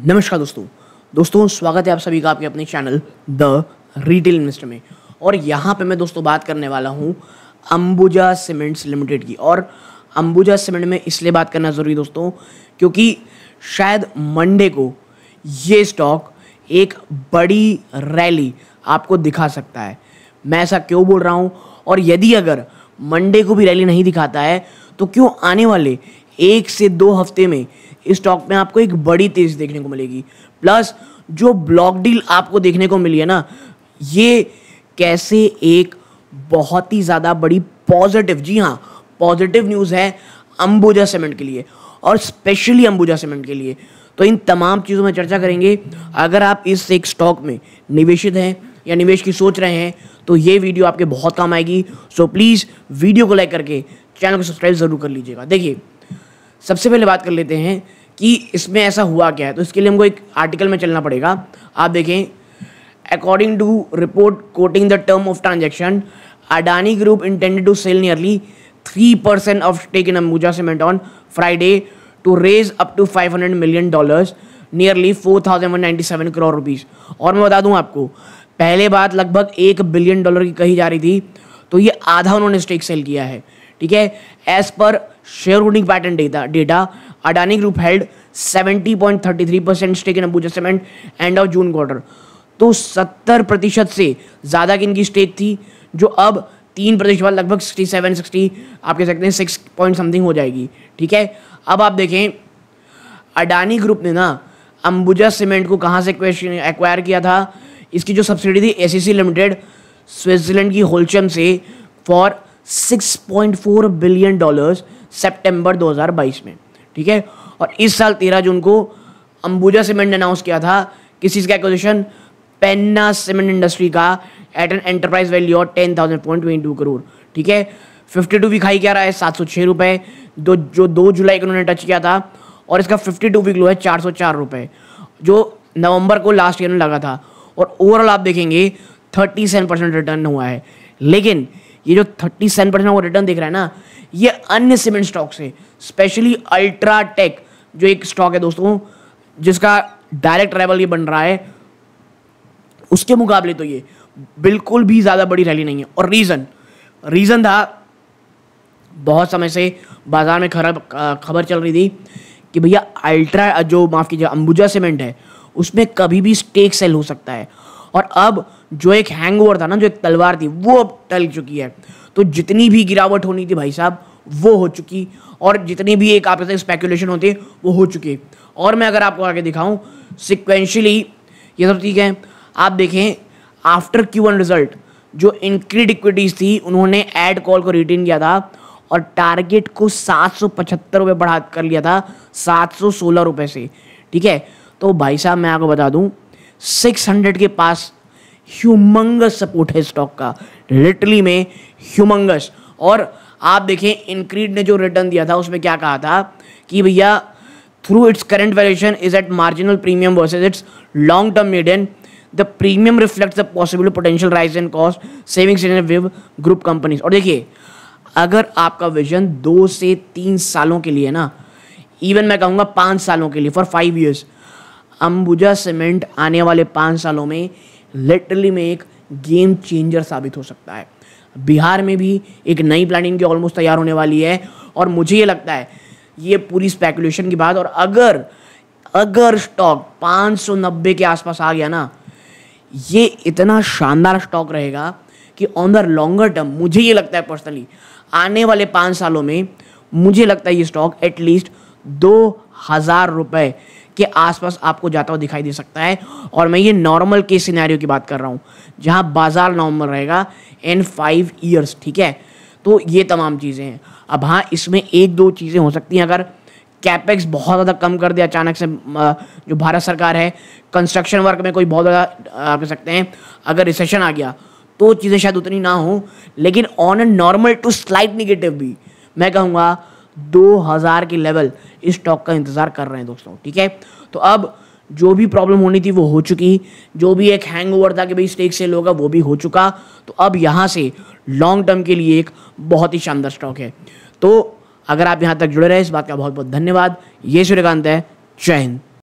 नमस्कार दोस्तों स्वागत है आप सभी का आपके अपने चैनल द रिटेल इन्वेस्टर में। और यहाँ पे मैं दोस्तों बात करने वाला हूँ अंबुजा सीमेंट्स लिमिटेड की। और अंबुजा सीमेंट में इसलिए बात करना ज़रूरी दोस्तों क्योंकि शायद मंडे को ये स्टॉक एक बड़ी रैली आपको दिखा सकता है। मैं ऐसा क्यों बोल रहा हूँ, और यदि अगर मंडे को भी रैली नहीं दिखाता है तो क्यों आने वाले 1 से 2 हफ्ते में इस स्टॉक में आपको एक बड़ी तेज़ी देखने को मिलेगी। प्लस जो ब्लॉक डील आपको देखने को मिली है ना, ये कैसे एक बहुत ही ज़्यादा बड़ी पॉजिटिव, जी हाँ पॉजिटिव न्यूज़ है अंबुजा सीमेंट के लिए और स्पेशली अंबुजा सीमेंट के लिए। तो इन तमाम चीज़ों में चर्चा करेंगे। अगर आप इस एक स्टॉक में निवेशित हैं या निवेश की सोच रहे हैं तो ये वीडियो आपके बहुत काम आएगी। सो प्लीज़ वीडियो को लाइक करके चैनल को सब्सक्राइब ज़रूर कर लीजिएगा। देखिए, सबसे पहले बात कर लेते हैं कि इसमें ऐसा हुआ क्या है। तो इसके लिए हमको एक आर्टिकल में चलना पड़ेगा। आप देखें, according to report quoting the term of transaction, Adani group intended to sell nearly 3% of stake in Ambuja cement on Friday to raise up to $500 million, nearly 4,197 crore rupees. और मैं बता दूं आपको, पहले बात लगभग $1 बिलियन की कही जा रही थी, तो ये आधा उन्होंने स्टेक सेल किया है। ठीक है, as per share holding pattern data Adani group held 70.33% stake in Ambuja cement end of June quarter. तो 70% से ज़्यादा की इनकी स्टेक थी, जो अब 3% बाद लगभग 67-60 आप कह सकते हैं 6 पॉइंट समथिंग हो जाएगी। ठीक है, अब आप देखें अडानी ग्रुप ने ना अंबुजा सीमेंट को कहाँ से एक्वायर किया था। इसकी जो सब्सिडी थी एसीसी लिमिटेड स्विट्जरलैंड की होल्चम से फॉर $6.4 बिलियन सितंबर 2022 में। ठीक है, और इस साल 13 जून को अंबुजा सीमेंट ने अनाउंस किया था किसी का एक्विजिशन पेन्ना सीमेंट इंडस्ट्री का at an enterprise value of 10,022 crore. ठीक है, 52 वीक हाई क्या रहा है 706 रुपये, जो 2 जुलाई को उन्होंने टच किया था। और इसका 52 वीक लो है 404 रुपये, जो नवंबर को लास्ट ईयर में लगा था। और ओवरऑल आप देखेंगे 37% रिटर्न हुआ है। लेकिन ये जो 37% वो रिटर्न दिख रहा है ना, ये अन्य सीमेंट स्टॉक से, स्पेशली अल्ट्राटेक जो एक स्टॉक है दोस्तों जिसका डायरेक्ट राइवल ये बन रहा है, उसके मुकाबले तो ये बिल्कुल भी ज़्यादा बड़ी रैली नहीं है। और रीज़न था, बहुत समय से बाजार में खबर चल रही थी कि भैया माफ़ कीजिए अंबुजा सीमेंट है उसमें कभी भी स्टेक सेल हो सकता है। और अब जो एक हैंगओवर था ना, जो एक तलवार थी, वो अब टल चुकी है। तो जितनी भी गिरावट होनी थी भाई साहब वो हो चुकी, और जितनी भी एक आपके स्पेकुलेशन होती है वो हो चुकी। और मैं अगर आपको आगे दिखाऊं सिक्वेंशियली ये सब ठीक है। आप देखें आफ्टर Q1 रिजल्ट जो इंक्रीड इक्विटीज थी उन्होंने एड कॉल को रिटेन किया था और टारगेट को 775 रुपये बढ़ा कर लिया था 716 रुपये से। ठीक है, तो भाई साहब मैं आपको बता दूं 600 के पास ह्यूमंगस सपोर्ट है स्टॉक का, लिटरली में ह्यूमंगस। और आप देखें इंक्रीड ने जो रिटर्न दिया था उसमें क्या कहा था कि भैया through its current valuation is at marginal premium versus its long term median, the premium reflects the possible potential rise in cost savings in विव ग्रुप कंपनीज। और देखिए, अगर आपका विजन 2 से 3 सालों के लिए ना, इवन मैं कहूँगा 5 सालों के लिए, फॉर 5 ईयर्स, अंबुजा सीमेंट आने वाले 5 सालों में लिटरली में एक गेम चेंजर साबित हो सकता है। बिहार में भी एक नई प्लानिंग की ऑलमोस्ट तैयार होने वाली है। और मुझे ये लगता है ये पूरी स्पेकुलेशन की बात, और अगर स्टॉक 590 के आसपास आ गया ना, ये इतना शानदार स्टॉक रहेगा कि ऑन द लॉन्गर टर्म मुझे ये लगता है पर्सनली आने वाले 5 सालों में मुझे लगता है ये स्टॉक एटलीस्ट 2,000 रुपये के आसपास आपको जाता हुआ दिखाई दे सकता है। और मैं ये नॉर्मल केस सिनेरियो की बात कर रहा हूँ जहाँ बाजार नॉर्मल रहेगा इन 5 ईयर्स। ठीक है, तो ये तमाम चीज़ें हैं। अब हाँ, इसमें 1-2 चीज़ें हो सकती हैं। अगर कैपेक्स बहुत ज़्यादा कम कर दिया अचानक से जो भारत सरकार है, कंस्ट्रक्शन वर्क में कोई बहुत ज़्यादा आप कह सकते हैं अगर रिसेशन आ गया तो चीज़ें शायद उतनी ना हो। लेकिन on a normal to slight negative भी मैं कहूँगा 2,000 के लेवल इस स्टॉक का इंतज़ार कर रहे हैं दोस्तों। ठीक है, तो अब जो भी प्रॉब्लम होनी थी वो हो चुकी, जो भी एक हैंगओवर था कि भाई स्टेक सेल होगा वो भी हो चुका। तो अब यहाँ से लॉन्ग टर्म के लिए एक बहुत ही शानदार स्टॉक है। तो अगर आप यहाँ तक जुड़े रहे, इस बात का बहुत बहुत धन्यवाद। ये सूर्यकांत है, जय हिंद।